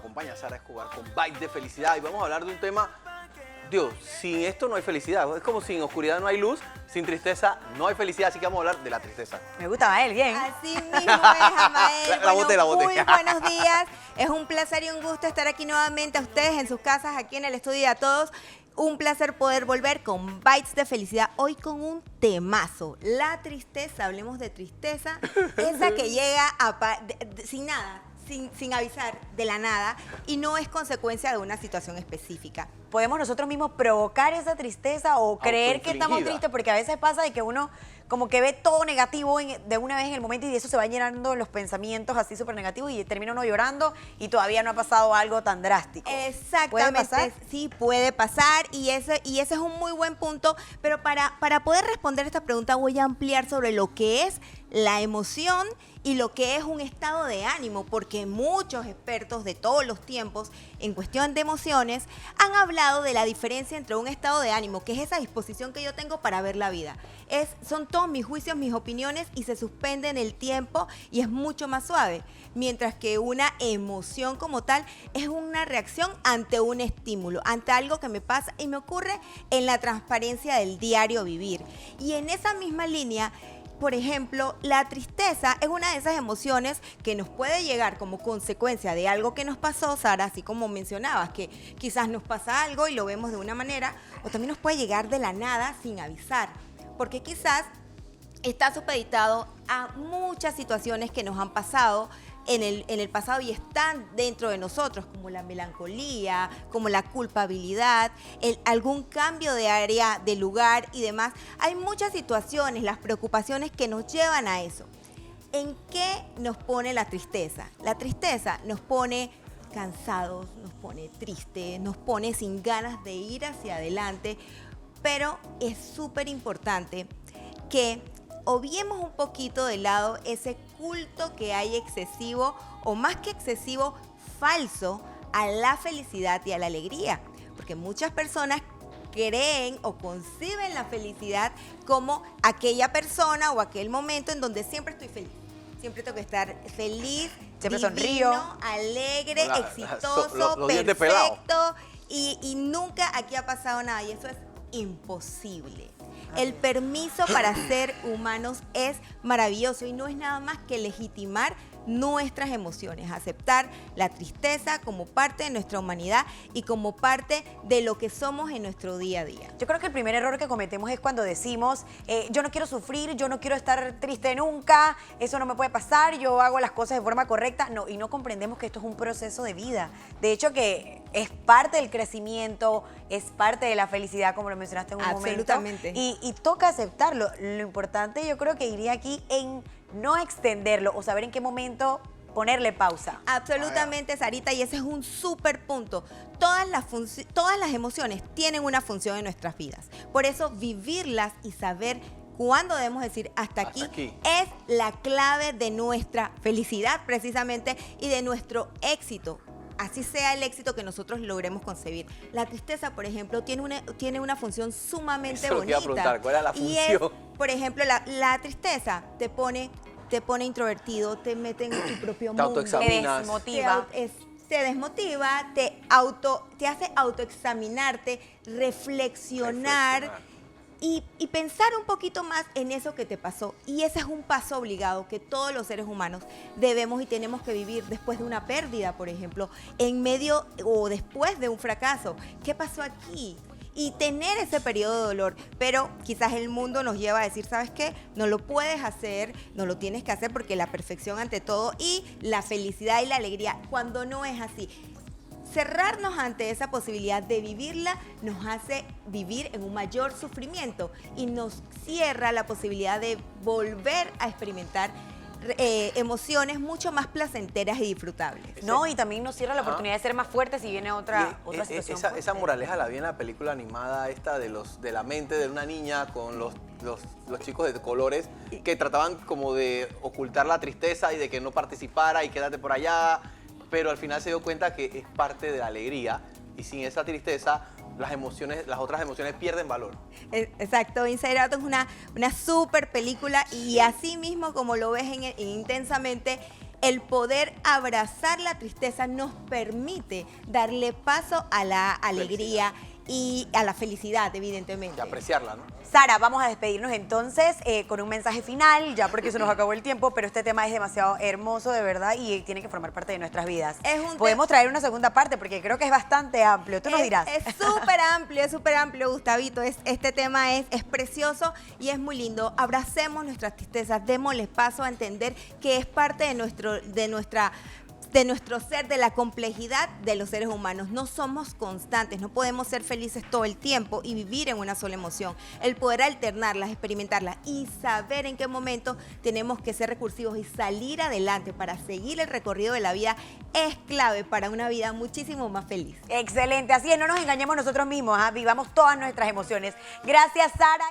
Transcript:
acompaña Sara Escobar con Bites de Felicidad y vamos a hablar de un tema, Dios, sin esto no hay felicidad, es como sin oscuridad no hay luz, sin tristeza no hay felicidad, así que vamos a hablar de la tristeza. Me gusta Mael, bien. Así mismo es, Amael. La boté. Muy buenos días. Es un placer y un gusto estar aquí nuevamente a ustedes en sus casas, aquí en el estudio y a todos. Un placer poder volver con Bites de Felicidad, hoy con un temazo. La tristeza, hablemos de tristeza, esa que llega sin nada, sin avisar, de la nada, y no es consecuencia de una situación específica. ¿Podemos nosotros mismos provocar esa tristeza o creer que estamos tristes? Porque a veces pasa de que uno como que ve todo negativo de una vez en el momento y eso se va llenando los pensamientos así súper negativos y termina uno llorando y todavía no ha pasado algo tan drástico. Exactamente. ¿Puede pasar? Sí, puede pasar y ese es un muy buen punto, pero para poder responder esta pregunta voy a ampliar sobre lo que es la emoción y lo que es un estado de ánimo, porque muchos expertos de todos los tiempos en cuestión de emociones han hablado de la diferencia entre un estado de ánimo, que es esa disposición que yo tengo para ver la vida. Son todos mis juicios, mis opiniones y se suspende en el tiempo y es mucho más suave, mientras que una emoción como tal es una reacción ante un estímulo, ante algo que me pasa y me ocurre en la transparencia del diario vivir. Y en esa misma línea, por ejemplo, la tristeza es una de esas emociones que nos puede llegar como consecuencia de algo que nos pasó, Sara, así como mencionabas, que quizás nos pasa algo y lo vemos de una manera, o también nos puede llegar de la nada sin avisar, porque quizás está supeditado a muchas situaciones que nos han pasado en el pasado y están dentro de nosotros, como la melancolía, como la culpabilidad, algún cambio de área, de lugar y demás. Hay muchas situaciones, las preocupaciones que nos llevan a eso. ¿En qué nos pone la tristeza? La tristeza nos pone cansados, nos pone tristes, nos pone sin ganas de ir hacia adelante, pero es súper importante que obviemos un poquito de lado ese culto que hay excesivo, o más que excesivo, falso, a la felicidad y a la alegría. Porque muchas personas creen o conciben la felicidad como aquella persona o aquel momento en donde siempre estoy feliz. Siempre tengo que estar feliz, siempre divino, sonrío, alegre, Los exitoso, dientes pelados. perfecto. Y nunca aquí ha pasado nada. Y eso es imposible. El permiso para ser humanos es maravilloso y no es nada más que legitimar nuestras emociones, aceptar la tristeza como parte de nuestra humanidad y como parte de lo que somos en nuestro día a día. Yo creo que el primer error que cometemos es cuando decimos, yo no quiero sufrir, yo no quiero estar triste nunca, eso no me puede pasar, yo hago las cosas de forma correcta. No, y no comprendemos que esto es un proceso de vida. De hecho, que es parte del crecimiento, es parte de la felicidad, como lo mencionaste en un momento. Absolutamente. Y toca aceptarlo. Lo importante yo creo que iría aquí en no extenderlo o saber en qué momento ponerle pausa. Absolutamente, Sarita, y ese es un súper punto. Todas las emociones tienen una función en nuestras vidas. Por eso vivirlas y saber cuándo debemos decir hasta aquí es la clave de nuestra felicidad precisamente y de nuestro éxito. Así sea el éxito que nosotros logremos concebir. La tristeza, por ejemplo, tiene una función sumamente bonita. Eso iba a preguntar, ¿cuál era la función? Y es, por ejemplo, la tristeza te pone introvertido, te mete en tu propio mundo. Autoexaminas. Te desmotiva. Te desmotiva, te hace autoexaminarte, reflexionar. Y pensar un poquito más en eso que te pasó. Y ese es un paso obligado que todos los seres humanos debemos y tenemos que vivir después de una pérdida, por ejemplo, en medio o después de un fracaso. ¿Qué pasó aquí? Y tener ese periodo de dolor, pero quizás el mundo nos lleva a decir, ¿sabes qué? No lo puedes hacer, no lo tienes que hacer porque la perfección ante todo y la felicidad y la alegría, cuando no es así. Cerrarnos ante esa posibilidad de vivirla nos hace vivir en un mayor sufrimiento y nos cierra la posibilidad de volver a experimentar emociones mucho más placenteras y disfrutables. No, y también nos cierra la oportunidad de ser más fuertes si viene otra situación. Esa moraleja la vi en la película animada esta de la mente de una niña con los chicos de colores que trataban como de ocultar la tristeza y de que no participara y quédate por allá, pero al final se dio cuenta que es parte de la alegría y sin esa tristeza las otras emociones pierden valor. Exacto, Inside es una súper película y así mismo como lo ves en Intensamente, el poder abrazar la tristeza nos permite darle paso a la alegría y a la felicidad, evidentemente. Y apreciarla, ¿no? Sara, vamos a despedirnos entonces con un mensaje final, ya porque se nos acabó el tiempo, pero este tema es demasiado hermoso, de verdad, y tiene que formar parte de nuestras vidas. Podemos traer una segunda parte, porque creo que es bastante amplio. Tú nos dirás. Es súper amplio, Gustavito. Este tema es precioso y es muy lindo. Abracemos nuestras tristezas, démosle paso a entender que es parte de nuestro ser, de la complejidad de los seres humanos. No somos constantes, no podemos ser felices todo el tiempo y vivir en una sola emoción. El poder alternarlas, experimentarlas y saber en qué momento tenemos que ser recursivos y salir adelante para seguir el recorrido de la vida es clave para una vida muchísimo más feliz. Excelente, así es, no nos engañemos nosotros mismos, vivamos todas nuestras emociones. Gracias, Sara.